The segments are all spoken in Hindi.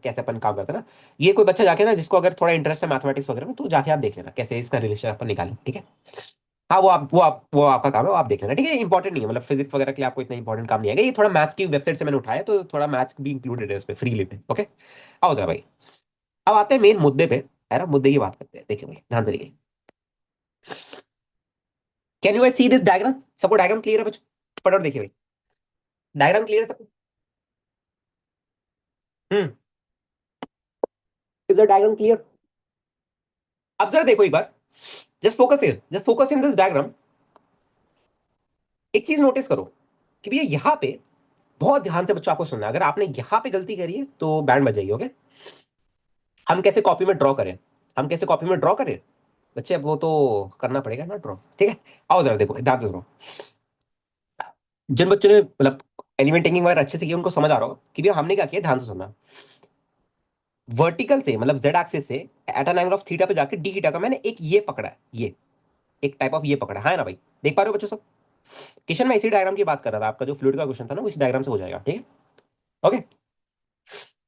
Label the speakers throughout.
Speaker 1: कैसे अपन काम करते हैं ना। ये कोई बच्चा जाके ना, जिसको अगर थोड़ा इंटरेस्ट है मैथमेटिक्स वगैरह में, तो जाके आप देख लेना कैसे इसका रिलेशन अपन निकालें, ठीक है। हाँ, वो आपका काम है, वो आप देख लेना, ठीक है। इंपॉर्टेंट नहीं है, मतलब फिजिक्स वगैरह के लिए आपको इतना इंपॉर्टेंट काम नहीं है, ये थोड़ा मैथ्स की वेबसाइट से मैंने उठाया, तो थोड़ा मैथ्स भी इंक्लूडेड है उसमें फ्रीली पे, ओके। आओ जरा भाई, अब आते हैं मेन मुद्दे पे, है ना। मुद्दे की बात करते हैं, देखिए भाई ध्यान से देखिए। Can you see this diagram? सबको डायग्राम क्लियर है बच्चों? फटाफट देखिए भाई, डायग्राम क्लियर है सबको? Hmm. Is the diagram clear? अब जरा देखो एक बार, just focus in this diagram. एक चीज नोटिस करो कि भैया यहाँ पे, बहुत ध्यान से बच्चों आपको सुनना है, अगर आपने यहाँ पे गलती करी है तो बैंड बज जाइए, ओके। हम कैसे कॉपी में ड्रॉ करें, हम कैसे कॉपी में ड्रॉ करें बच्चे, अब वो तो करना पड़ेगा ना ड्रॉ, ठीक है। आओ जरा देखो ध्यान से सुनो। जिन बच्चों ने मतलब एलिमेंट टेकिंग वगैरह अच्छे से किया, उनको समझ आ रहा होगा कि भैया हमने क्या किया, ध्यान से सुनना। वर्टिकल से मतलब जेड एक्सिस से at an angle of theta पे जाके डी थीटा का मैंने एक ये पकड़ा है, ये एक टाइप ऑफ ये पकड़ा है ना भाई। देख पा रहे हो बच्चों सब? क्वेश्चन में इसी डायग्राम की बात कर रहा था, आपका जो फ्लूइड का क्वेश्चन था ना, वो इस डायग्राम से हो जाएगा, ठीक है। ओके।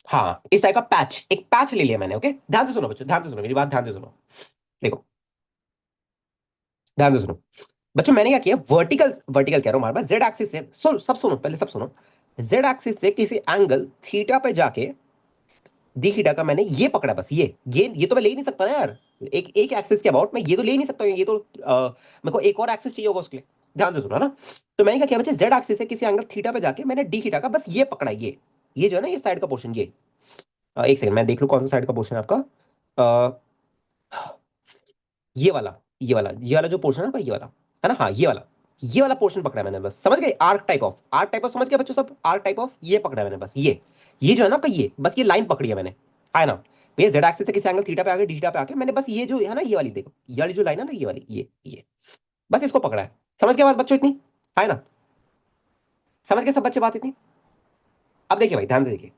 Speaker 1: हाँ, इस टाइप का पैच, एक पैच ले लिया मैंने, ओके। ध्यान से सुनो बच्चों, ध्यान से सुनो मेरी बात, ध्यान से सुनो। देखो, ध्यान से सुनो बच्चों, मैंने क्या किया, वर्टिकल वर्टिकल कह रहा हूं, हमारे पास जेड एक्सिस से, सुन सब सुनो पहले, सब सुनो। जेड एक्सिस से किसी एंगल थीटा पे जाके डी थीटा का मैंने ये पकड़ा, बस ये तो मैं ले ही नहीं सकता ना यार। एक एक एक्सिस के अबाउट मैं ये तो ले ही नहीं सकता हूँ, ये तो मेरे को एक और एक्सिस चाहिए होगा उसके लिए। ध्यान से सुनो ना। तो मैंने क्या किया बच्चे, जेड एक्सिस से किसी एंगल थीटा पे जाके मैंने डी थीटा का बस ये पकड़ा, ये जो है ना, ये साइड का पोर्शन, ये एक सेकंड मैं देख लूं कौन सा साइड का पोर्शन है आपका। अ, ये वाला जो पोर्शन है ना भाई, ये वाला है ना, हाँ ये वाला पोर्शन पकड़ा है मैंने, बस समझ गए। आर्क टाइप ऑफ समझ गए बच्चों सब, आर्क टाइप ऑफ ये पकड़ा है मैंने, बस ये जो है ना आपका, ये बस ये लाइन पकड़ी है मैंने, है ना। भैया जेड एक्सिस से किसी एंगल थीटा पे आके डी थीटा पे आके मैंने बस ये जो है ना, ये वाली देखो, ये वाली जो लाइन है ना, ये वाली, ये बस इसको पकड़ा है। समझ गए बात बच्चों इतनी, है ना? समझ गए सब बच्चे बात इतनी? अब देखिए भाई ध्यान से देखिए,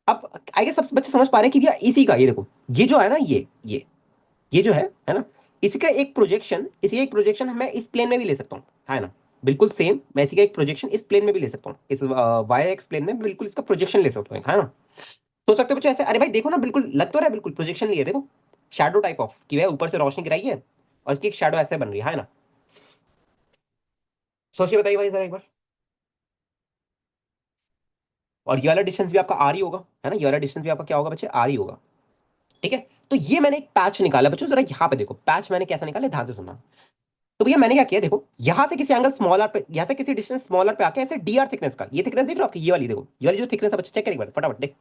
Speaker 1: अब आई गेस सब बच्चे समझ पा रहे हैं कि भैया इसी का ये देखो, ये जो है ना, ये जो है ना, इसी का एक प्रोजेक्शन मैं इस प्लेन में भी ले सकता हूँ, है ना। बिल्कुल सेम, मैं इसी का एक प्रोजेक्शन इस प्लेन में भी ले सकता हूँ, इस वाई एक्स प्लेन में बिल्कुल इसका प्रोजेक्शन ले सकता हूँ, है ना। सोच सकते हो बच्चों ऐसे, अरे भाई देखो ना, बिल्कुल लग तो रहा है, बिल्कुल प्रोजेक्शन लिए देखो, शैडो टाइप ऑफ कि भाई ऊपर से रोशनी गिराई है और इसकी एक शैडो ऐसे बन रही है ना। सोचिए बताइए भाई जरा एक बार। और ये वाला डिस्टेंस भी आपका आर ही होगा, है ना, ये वाला डिस्टेंस भी आपका क्या होगा बच्चे, आर ही होगा, ठीक है। तो ये मैंने एक पैच निकाला बच्चों, जरा यहाँ पे देखो पैच मैंने कैसा निकाला, ध्यान से सुनना। तो भैया मैंने क्या किया, देखो यहां से किसी एंगल स्मॉलर पे, यहां से किसी डिस्टेंस स्मॉलर पे आके ऐसे डी आर थिकनेस का, ये थिकनेस देख रहे हो आपकी, ये वाली देखो, ये वाली जो थिकनेस है बच्चे, चेक करें एक बार फटाफट देख।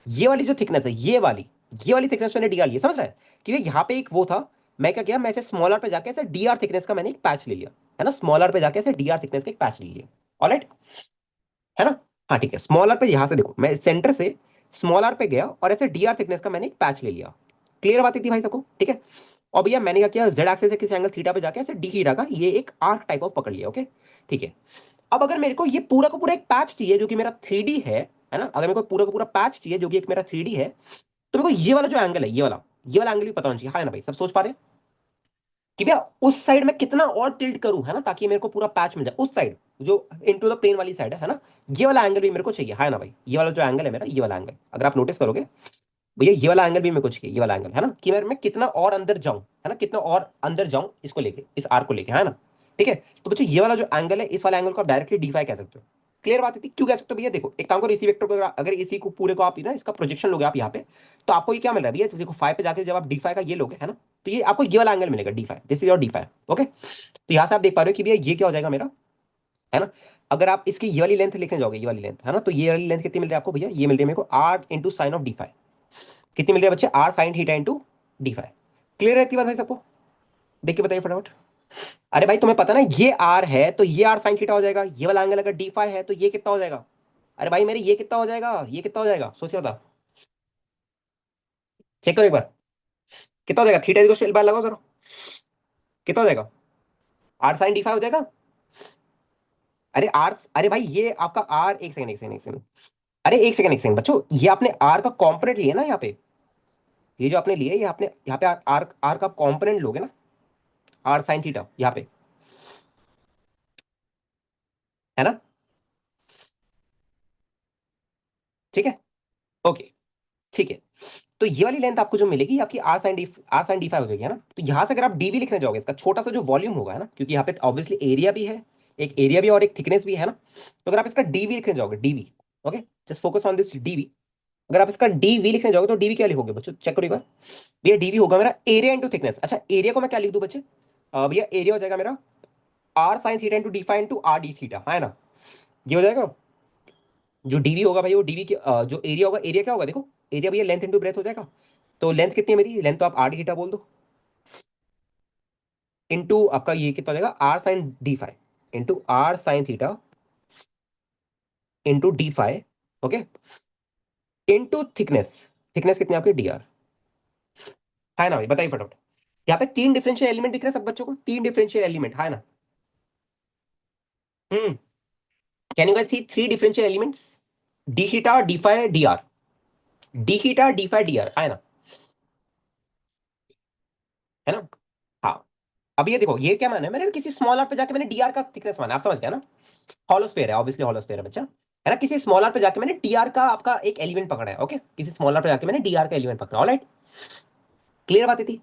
Speaker 1: ये वाली जो थिकनेस है, ये वाली थिकनेस मैंने डी आर लिया, समझ रहा है कि यहाँ पे एक वो था। मैं क्या किया, मैं ऐसे स्मॉलर पे जाके ऐसे डी आर थिकनेस का मैंने एक पैच ले लिया, है ना, स्मॉलर पे जाके ऐसे डी आर थिकनेस का एक पैच ले लिया, ऑलराइट, है ना। हाँ ठीक है, स्मॉलर पे यहां से देखो, मैं सेंटर से स्मॉलर पे गया और ऐसे डी आर थिकनेस का मैंने एक पैच ले लिया। क्लियर बात थी भाई सबको, ठीक है। और भैया मैंने क्या किया, जेड एक्सिस से किसी एंगल थीटा पे जाके ऐसे डी थीटा का ये एक आर्क टाइप ऑफ पकड़ लिया, ओके, ठीक है। अब अगर मेरे को ये पूरा का पूरा एक पैच चाहिए जो कि मेरा थ्री डी है ना, अगर मेरे को पूरा का पूरा पैच चाहिए जो कि एक मेरा थ्री डी है, तो मेरे को ये वाला जो एंगल है, ये वाला एंगल भी पता होना चाहिए, है ना भाई, सब सोच पा रहे हैं कि भैया उस साइड में कितना और टिल्ट करूं, है ना, ताकि मेरे को पूरा पैच मिल जाए उस साइड, जो इनटू द प्लेन वाली साइड है ना। ये वाला एंगल भी मेरे को चाहिए, है ना भाई, ये वाला जो एंगल है मेरा, ये वाला एंगल अगर आप नोटिस करोगे भैया, ये वाला एंगल भी मेरे को चाहिए, ये वाला एंगल, है ना, कि मैं कितना और अंदर जाऊं, है ना, कितना और अंदर जाऊं इसको लेके, इस आर को लेके, है ना। ठीक है। तो बच्चों ये वाला जो एंगल है, इस वाला एंगल को आप डायरेक्टली डीफाई कह सकते हो। क्लियर बात है? क्यों कह सकते हो भैया, देखो एक काम करो, इसी वेक्टर को अगर इसी को पूरे को आप ना इसका प्रोजेक्शन लोगे आप यहाँ पे, तो आपको ये क्या मिल रहा है भैया, तो देखो फाइव पे जाके जब आप डीफाई का ये लोगे, है ना, तो ये आपको ये वाला एंगल मिलेगा DeFi, this is your DeFi, okay. तो यहाँ से आप देख पा रहे हो कि भैया ये क्या हो जाएगा मेरा, है ना। अगर आप इसकी ये वाली लेंथ लिखने जाओगे, ये वाली लेंथ, है ना, तो ये वाली लेंथ कितनी मिल रही है आपको भैया, ये मिल रही है मेरे को r into sine of d five. कितनी मिल रही है बच्चे, r sine theta into d five. Clear रहती है बात भाई सबको? देख के बताइए फटाफट। अरे भाई तुम्हें पता ना, ये आर है तो ये आर साइन थीटा हो जाएगा, ये वाला एंगल अगर डी फाइव है तो ये कितना हो जाएगा। अरे भाई मेरे ये कितना हो जाएगा, ये कितना हो जाएगा, सोचिए बता, चेक करो एक बार, कितना हो जाएगा, थीटा इक्वल टू एल बार लगाओ जरा, कितना हो जाएगा, आर साइन डी फाइव हो जाएगा। अरे आर, अरे भाई ये आपका आर, एक सेकंड एक सेकंड एक सेकंड, अरे एक सेकंड बच्चों, ये आपने आर का कॉम्पोनेंट लिया ना यहाँ पे, ये जो आपने लिया है, ये आपने यहाँ पे आर आर का कॉम्पोनेंट लोगे ना, आर साइन थीटा यहाँ पे, है ना, ठीक है, ओके। ठीक है। तो ये वाली लेंथ आपको जो मिलेगी ये आपकी आर साइन डी फाइव हो जाएगी, है ना। तो यहाँ से अगर आप डीवी लिखने जाओगे, इसका छोटा सा जो वॉल्यूम होगा, है ना, क्योंकि यहाँ पे ऑब्वियसली एरिया भी है, एक एरिया भी और एक थिकनेस भी है ना। तो अगर आप इसका डीवी लिखने जाओगे, dv, okay, just focus on this dv. अगर आप इसका डीवी लिखने जाओगे तो डीवी क्या लिखोगे बच्चों, चेक करो एक बार। भैया डीवी होगा मेरा एरिया इंटू थिकनेस। अच्छा, एरिया को मैं क्या लिख दूं बच्चे, भैया एरिया हो जाएगा मेरा r sine theta into d five into r d theta, है ना। ये हो जाएगा। जो डीवी होगा भाई वो डीवी की जो एरिया होगा, एरिया क्या होगा देखो, एरिया भैया लेंथ इंटू ब्रेथ हो जाएगा। तो लेंथ कितनी है मेरी, लेंथ तो आप आर डी थीटा बोल दो, इंटू आपका ये कितना हो जाएगा r sine d five into r sine theta into d five, okay, into thickness. Thickness कितनी है आपकी डी आर, है ना भाई, बताइए फटाफट। यहाँ पे तीन डिफरेंशियल एलिमेंट दिख रहे हैं सब बच्चों को, तीन डिफरेंशियल एलिमेंट, है ना। Hmm. Can you guys see three differential elements, d theta d five d r, d theta d five d r, है ना, है ना। हाँ। अब ये देखो, ये क्या माना है मैंने, किसी स्मॉल आर पे जाके मैंने डी आर का थिकनेस माना, आप समझ गया ना। हॉलोस्फेयर है, ऑब्वियसली हॉलोस्फेयर है बच्चा, है ना। किसी स्मॉल आर पे जाके मैंने टी आर का आपका एक एलिमेंट पकड़ा है, ओके, किसी स्मॉल आर पे जाके मैंने डी आर का एलिमेंट पकड़ा, ऑलराइट। क्लियर बात थी,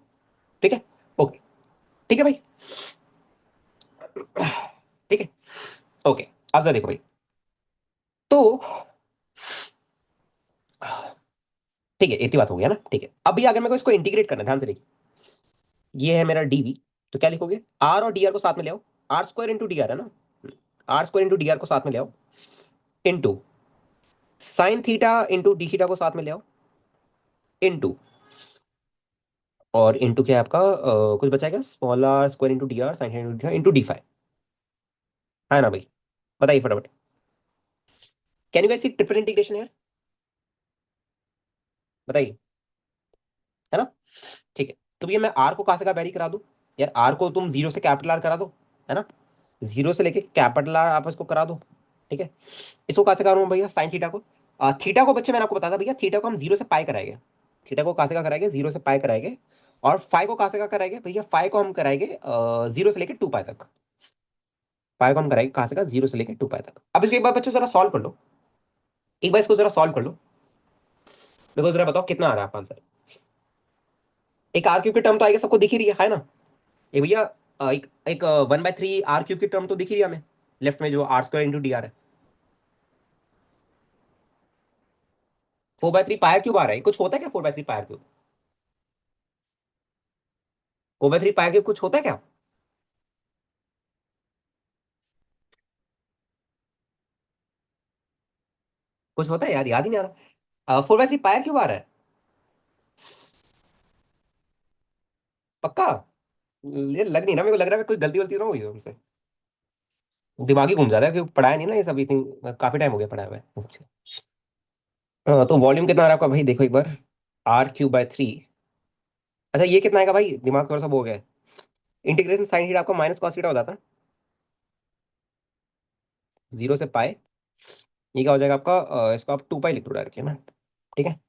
Speaker 1: ठीक है, ओके, ठीक है भाई, ठीक है, ओके। अब जरा देखो भाई, तो ठीक है, इतनी बात हो गया ना, ठीक है। अभी अगर मेरे को इसको इंटीग्रेट करना है, ध्यान से देखिए, ये है मेरा डीवी, तो क्या लिखोगे, आर और डी आर को साथ में ले आओ, r square into d r, है ना, r square into d r को साथ में ले आओ, into sine theta into d theta को साथ में ले आओ, इंटू, और इंटू क्या है आपका, कुछ बचा है क्या, small r square into d r sine theta into d five, है ना भाई, बताइए फटाफट। Can you guys see triple integration है, बताइए, है ना। ठीक है। तो भैया मैं आर को कहाँ से कहाँ वेरी करा दूं, यार आर को तुम जीरो से कैपिटल आर करा दो, है ना, जीरो से लेके कैपिटल आर आप इसको करा दो, ठीक है। इसको कहाँ से करूँ भैया, साइन थीटा को, थीटा को बच्चे मैंने आपको बताया था भैया, थीटा को हम जीरो से पाई कराएंगे, थीटा को कहाँ से कहाँ कराएंगे, जीरो से पाई कराएंगे। और फाइव को कहाँ से कहाँ कराएंगे भैया, फाइव को हम कराएंगे जीरो से लेके टू पाई तक, फाइव को हम कराएंगे कहाँ से कहाँ, जीरो से लेके टू पाई तक। अब इसको एक बार बच्चों जरा सॉल्व कर लो, एक बार इसको जरा सॉल्व कर लो, मेरे को जरा बताओ कितना आ रहा है आंसर। एक आर क्यूब की टर्म तो आएगा, सबको दिख ही रही है ना। ये भैया एक एक 1/3 आर क्यूब की टर्म तो दिख ही रही है हमें, लेफ्ट में जो r square into d r है। 4/3 पायर क्यूब आ रहा है, कुछ होता है क्या 4/3 पायर क्यूब, 4/3 पायर क्यूब कुछ होता है क्या, कुछ होता है यार, याद ही नहीं आ रहा। 4/3 पायर क्यूब आ रहा है, पक्का। ये लग नहीं रहा, मेरे को लग रहा है कोई गलती वलती ना हुई हो हमसे, दिमाग ही घूम जा रहा है क्योंकि पढ़ाया नहीं ना ये सब इतनी, काफी टाइम हो गया पढ़ाया हुआ है ये सबसे। तो वॉल्यूम कितना आ रहा है आपका भाई, देखो एक बार, R³/3। अच्छा ये कितना आएगा भाई, दिमाग थोड़ा सा वो हो गया है। इंटीग्रेशन साइन थीटा आपका माइनस कॉस थीटा हो जाता है, जीरो से पाए, ये क्या हो जाएगा आपका, इसको आप टू पाई लिख दो डायरेक्ट, है ना, ठीक है।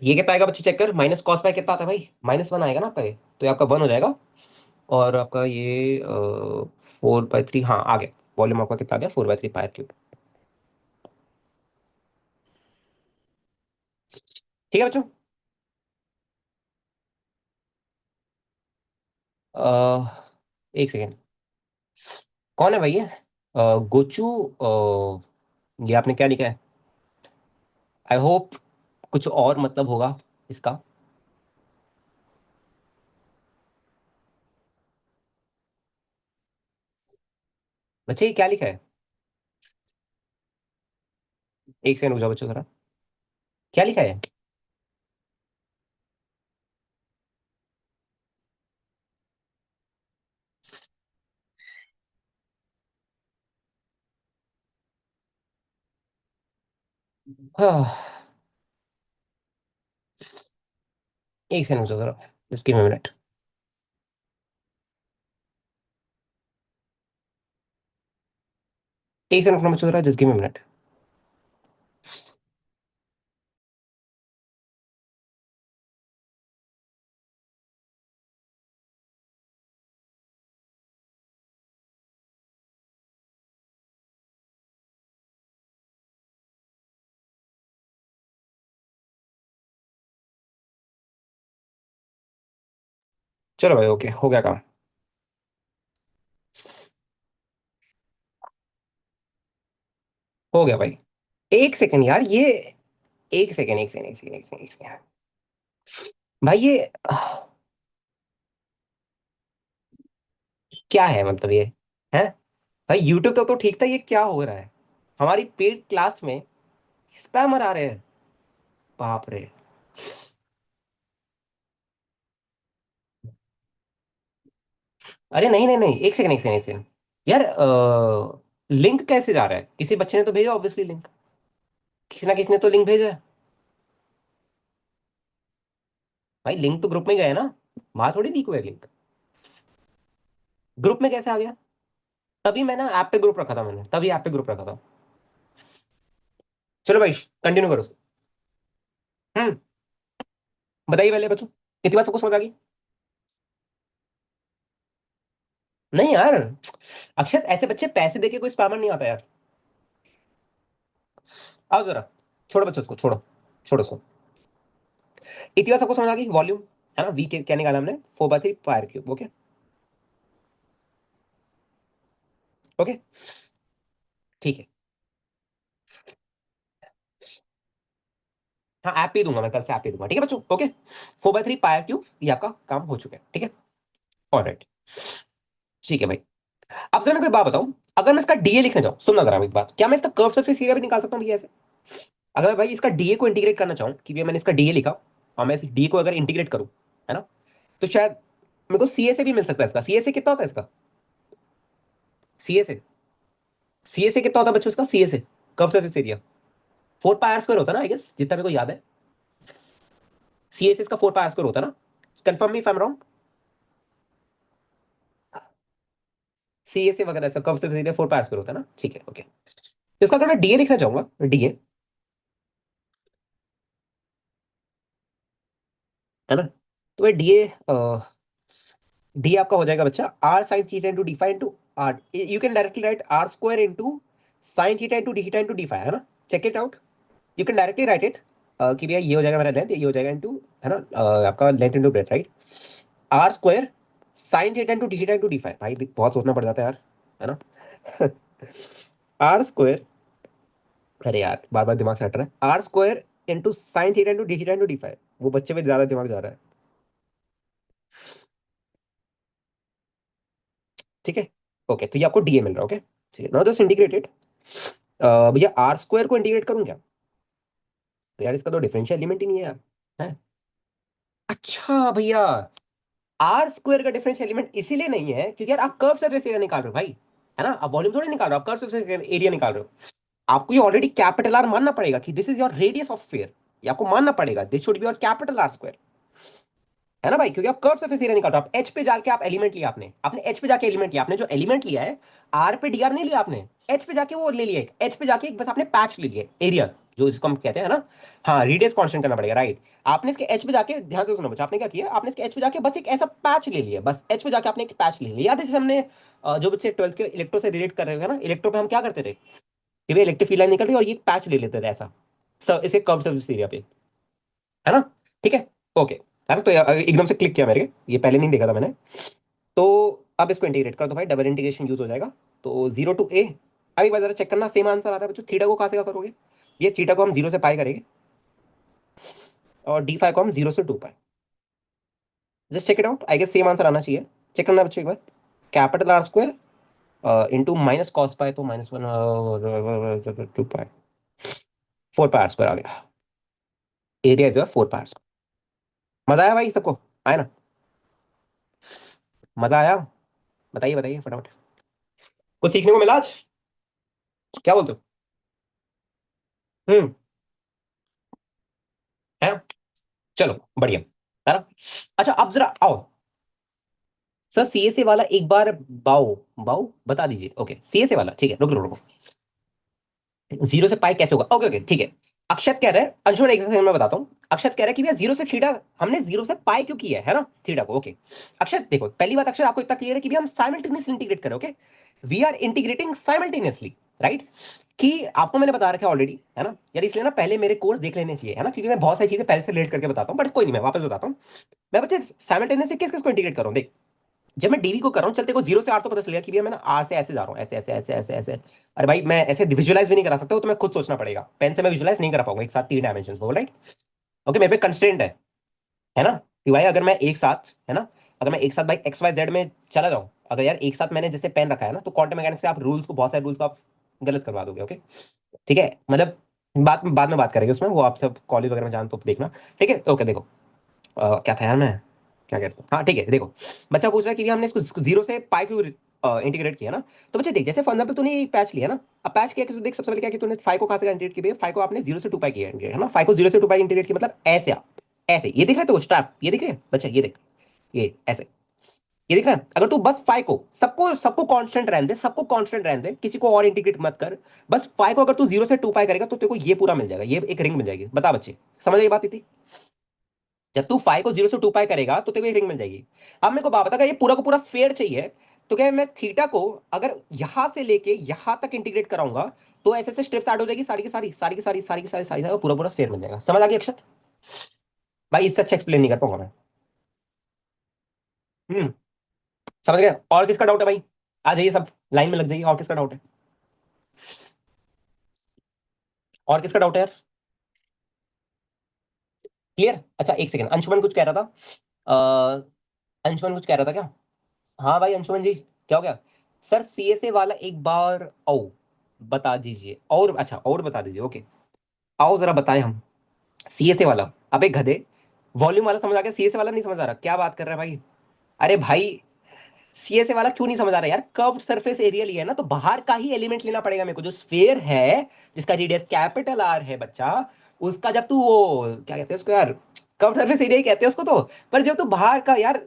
Speaker 1: ये कितना आएगा बच्चे चेक कर, माइनस कॉस पाई कितना आता है भाई, -1 आएगा ना आपका ये, तो ये आपका 1 हो जाएगा। और आपका ये 4/3, हाँ आ गया, वॉल्यूम आपका कितना आ गया, 4/3 पायर क्यूब, ठीक है बच्चों। एक सेकेंड, कौन है भाई ये, गोचू, ये आपने क्या लिखा है, आई होप कुछ और मतलब होगा इसका। बच्चे ये क्या लिखा है, एक सेकंड रुक जाओ बच्चों जरा, क्या लिखा है। हाँ, एक सेकंड रुक जाओ जरा, जस्ट गिव मी मिनट। एक सेकंड रुकना बच्चों जरा, जस्ट गिव मी मिनट। चलो भाई, ओके, हो गया काम। हो गया भाई। एक सेकंड यार, ये एक सेकंड, एक सेकंड, एक सेकंड, एक सेकंड, एक सेकंड। भाई ये क्या है, मतलब ये है? भाई यूट्यूब तो ठीक था, ये क्या हो रहा है? हमारी पेड क्लास में स्पैमर आ रहे हैं। बाप रे। अरे नहीं नहीं नहीं, एक सेकंड, एक सेकंड, एक सेकंड। यार लिंक कैसे जा रहा है? किसी बच्चे ने तो भेजा ऑब्वियसली लिंक। किसी ना किसी ने तो लिंक भेजा है। भाई लिंक तो ग्रुप में गया है ना। वहां थोड़ी लीक हुआ है लिंक। ग्रुप में कैसे आ गया? तभी मैं ना ऐप पे ग्रुप रखा था, मैंने तभी ऐप पे ग्रुप रखा था। चलो भाई, कंटिन्यू करो। हम्म। बताइए पहले बच्चों, कितनी बात सबको समझ आ गई? नहीं यार, अक्षत, ऐसे बच्चे पैसे देके कोई स्पैमर नहीं आता यार। आओ जरा। छोड़ो बच्चों, उसको छोड़ो। छोड़ो उसको। इतनी बात सबको समझ आ गई? वॉल्यूम है ना, वी के क्या निकाला हमने? 4/3 पायर क्यूब। ओके। ओके। ठीक है। हाँ, ऐप पे ही दूंगा मैं, कल से ऐप पे दूंगा, ठीक है बच्चों? ओके। 4/3 पायर क्यूब, ये आपका काम हो चुका है, ठीक है। ऑलराइट। ठीक है भाई। अब जरा मैं कोई बात बताऊं। अगर मैं इसका डीए लिखने जाऊं, सुनना जरा मेरी बात, क्या मैं इसका कर्व सरफेस एरिया भी निकाल सकता हूँ भैया ऐसे? अगर मैं भाई इसका डीए को इंटीग्रेट करना चाहूँ, कि भैया मैंने इसका डीए लिखा, और मैं इस डीए को अगर इंटीग्रेट करूँ, है ना, तो शायद मेरे को सीए से भी मिल सकता है इसका। सीए से कितना होता है इसका? सीए से सीए से कितना होता है बच्चों इसका? सीए से कर्व सरफेस एरिया 4 पाई r² होता है ना, आई गेस, जितना मेरे को याद है। सीए से इसका 4 पाई r² होता है ना। Confirm me if I am wrong. CA से वगैरह ऐसा कर्व सरफेस एरिया 4 पाई r² होता है ना, ठीक है, ओके। तो इसका अगर मैं डीए लिखना चाहूंगा, डीए, है ना, तो मैं डीए, डी आपका हो जाएगा बच्चा r sine theta into d five into r. You can directly write r square into sine theta into d theta into d five, है ना। Check it out. You can directly write it, कि भैया ये हो जाएगा मेरा लेंथ, ये हो जाएगा इंटू, है ना, आपका length into breadth, right. R square sine theta into d theta into d five. भाई बहुत सोचना पड़ जाता है यार, है ना। आर स्क्वायर, अरे यार बार बार दिमाग से हट रहा है। R square into sine theta into d theta into d five. वो बच्चे में ज्यादा दिमाग जा रहा है। ठीक है। ओके, तो ये आपको डीए मिल रहा है। ओके, ठीक है, नाउ जस्ट इंटीग्रेटेड। भैया आर स्क्वायर को इंटीग्रेट करूँ क्या? तो यार इसका तो डिफरेंशियल एलिमेंट ही नहीं है यार। है? अच्छा भैया, आर स्क्वायर का डिफरेंशियल एलिमेंट इसीलिए नहीं है क्योंकि यार आप कर्व सरफेस एरिया निकाल रहे हो भाई, है ना, आप वॉल्यूम थोड़ी निकाल रहे हो, आप कर्व सरफेस एरिया निकाल रहे हो। आपको ये ऑलरेडी कैपिटल आर मानना पड़ेगा कि this is your radius of sphere. ये आपको मानना पड़ेगा, this should be your capital R square, है ना भाई, क्योंकि आप कर्व सरफेस एरिया निकाल रहे हो। आप एच पे जाके आप एलिमेंट लिया, आपने आपने एच पे जाके एलिमेंट लिया, आपने जो एलिमेंट लिया है, आर पे डीआर नहीं लिया आपने। एच पे जाके वो ले लिया, एक एच पे जाके एक बस आपने पैच ले लिया एरिया, जो इसको हम कहते हैं ना। हाँ, रेडियस कांस्टेंट करना पड़ेगा, राइट। आपने इसके एच पे जाके, ध्यान से सुनो बच्चा, आपने क्या किया, आपने इसके एच पे जाके बस एक ऐसा पैच ले लिया, बस एच पे जाके आपने एक पैच ले लिया। याद है जैसे हमने जो बच्चे 12th के इलेक्ट्रो से रिलेट कर रहे हैं ना, इलेक्ट्रो पे हम क्या करते थे कि भाई इलेक्ट्रिक फील्ड लाइन निकल रही है और ये पैच ले लेते थे ऐसा, सर इसे कर्व सर्फेस एरिया पे, है ना। ठीक है। ओके। है ना, तो एकदम से क्लिक किया मेरे, ये पहले नहीं देखा था मैंने। तो अब इसको इंटीग्रेट कर दो भाई, डबल इंटीग्रेशन यूज हो जाएगा। तो 0 to a। अब एक बार जरा चेक करना, सेम आंसर आ रहा है बच्चों। थीटा को कहाँ से क्या करोगे? ये थीटा को हम 0 से पाई करेंगे, और डी फाइव को हम 0 से 2 pi. Just check it out, I guess same answer आना चाहिए। चेक करना बच्चों एक बार। Capital R square into minus cos pi, तो -1/2 पाई। 4 पाई r² आ गया। एरिया जो है 4 पाई r²। मजा आया भाई सबको? आया ना? मजा आया? बताइए बताइए फटाफट। कुछ सीखने को मिला आज? क्या बोलते हो? हम्म। है ना? चलो बढ़िया, है ना। अच्छा अब जरा आओ। सर सीएसए वाला एक बार बाओ बाओ बता दीजिए। ओके, सीएसए वाला, ठीक है, रुको रुको रुको। 0 से पाई कैसे होगा? ओके ओके, ठीक है। अक्षत कह रहा है, अंशुमन एक सेकंड में बताता हूँ। अक्षत कह रहा है कि भैया 0 से थीटा, हमने 0 से पाई क्यों किया है ना, थीटा को। ओके। अक्षत देखो, पहली बात अक्षत आपको इतना क्लियर है कि भैया हम साइमल्टेनियसली इंटीग्रेट करें। Okay, we are integrating simultaneously. Right. कि आपको मैंने बता रखा है ऑलरेडी, है ना यार, इसलिए ना पहले मेरे कोर्स देख लेने चाहिए, है ना, क्योंकि मैं बहुत सारी चीजें पहले से रिलेट करके बताता हूँ, बट कोई नहीं, मैं वापस बताता हूँ। मैं बच्चे साइमल्टेनियसली किस किस को इंटीग्रेट कर रहा हूँ देख। जब मैं डीवी को कर रहा हूँ, चलते को 0 से R तो पता चल गया कि भैया मैं ना आर से ऐसे जा रहा हूँ, ऐसे ऐसे ऐसे ऐसे ऐसे। अरे भाई मैं ऐसे विजुलाइज भी नहीं करा सकता, वो तो मैं खुद सोचना पड़ेगा, पेन से मैं विजुलाइज नहीं करा पाऊंगा एक साथ 3 डायमेंशन को, राइट। ओके, मेरे पे कंस्ट्रेंट है ना, कि भाई अगर मैं एक साथ, है ना, अगर मैं एक साथ भाई एक्स वाई जेड में चला जाऊँ, अगर यार एक साथ मैंने जैसे पेन रखा है ना, तो क्वांटम मैकेनिक्स से आप रूल्स को, बहुत सारे रूल्स को आप गलत करवा दोगे। ओके, ठीक है, मतलब बाद में बात करेंगे उसमें, वो आप सब कॉलेज वगैरह में जान तो देखना। ठीक है, ओके देखो, क्या था यार, मैं क्या कहता हूँ, हाँ ठीक है देखो। बच्चा पूछ रहा है कि हमने इसको 0 से पाई क्यों इंटीग्रेट किया ना। तो बच्चे देख, जैसे फॉर एग्जाम्पल तूने पैच लिया ना, अब पैच किया कि तू देख, सबसे पहले क्या कि तूने फाइव को कहाँ से इंटीग्रेट किया, फाइव को आपने 0 से 2 पाई किया integrate, है ना, फाइव को 0 से 2 पाई इंटीग्रेट किया, मतलब ऐसे ऐसे, ये दिख रहा है तो स्ट्रैप, ये दिख रहा है बच्चा, ये देख, ये ऐसे, ये दिख रहा है। अगर तू बस फाइव को, सबको सबको कांस्टेंट रहने दे, सबको कांस्टेंट रहने दे, किसी को और इंटीग्रेट मत कर, बस फाइव को अगर तू 0 से 2 पाई करेगा तो तेरे को ये पूरा मिल जाएगा, ये एक रिंग मिल जाएगी। बता बच्चे, समझ आई बात इतनी। जब तू फाइव को 0 से 2 पाई करेगा तो तेरे को एक रिंग मिल जाएगी। अब मेरे को बात बता, अगर ये पूरा को पूरा स्फेयर चाहिए, तो क्या मैं थीटा को अगर यहां से लेके यहां तक इंटीग्रेट कराऊंगा, तो ऐसे ऐसे स्टेप स्टार्ट हो जाएगी, सारी की सारी, सारी की सारी, सारी की सारी, सारी पूरा पूरा स्फेयर मिल जाएगा। समझ आ गई अक्षत? भाई इससे अच्छा एक्सप्लेन नहीं कर पाऊंगा मैं। हम्म, समझ गया। और किसका डाउट है भाई? आ जाइए सब, लाइन में लग जाइए। और किसका डाउट है? और किसका डाउट है यार? क्लियर? अच्छा एक सेकंड, अंशुमन कुछ कह रहा था। अंशुमन कुछ कह रहा था क्या? हाँ भाई अंशुमन जी, क्या हो गया? सर सीएसए वाला एक बार आओ बता दीजिए, और अच्छा और बता दीजिए। ओके, आओ जरा बताएं हम। सीएसए वाला, अबे गधे, वॉल्यूम वाला समझ आ गया, सीएसए वाला नहीं समझ आ रहा, क्या बात कर रहा है भाई? अरे भाई, सीएसए वाला क्यों नहीं समझ आ रहा यार? कर्व सरफेस एरिया लिया है ना, तो बाहर का ही एलिमेंट लेना पड़ेगा मेरे को, जो स्फेयर है, जिसका रेडियस कैपिटल आर है बच्चा, उसका जब तू वो क्या कहते हैं उसको यार, कर्व सरफेस एरिया ही कहते हैं उसको तो। पर जब तू बाहर का यार,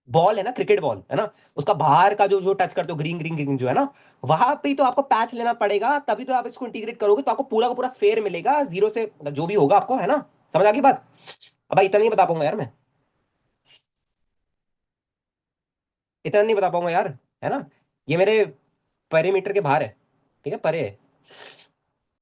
Speaker 1: बॉल है ना, क्रिकेट बॉल है ना, उसका बाहर का जो जो टच करते हो, ग्रीन ग्रीन ग्रीन जो है ना, वहां पे ही तो आपको पैच लेना पड़ेगा, तभी तो आप इसको इंटीग्रेट करोगे, तो आपको पूरा का पूरा स्फेयर मिलेगा, 0 से मतलब जो भी होगा आपको, है ना। समझ आ गई बात? अब भाई इतना नहीं बता पाऊंगा यार मैं, इतना नहीं बता पाऊंगा यार, है ना। ये मेरे पेरीमीटर के बाहर है, ठीक है, परे है।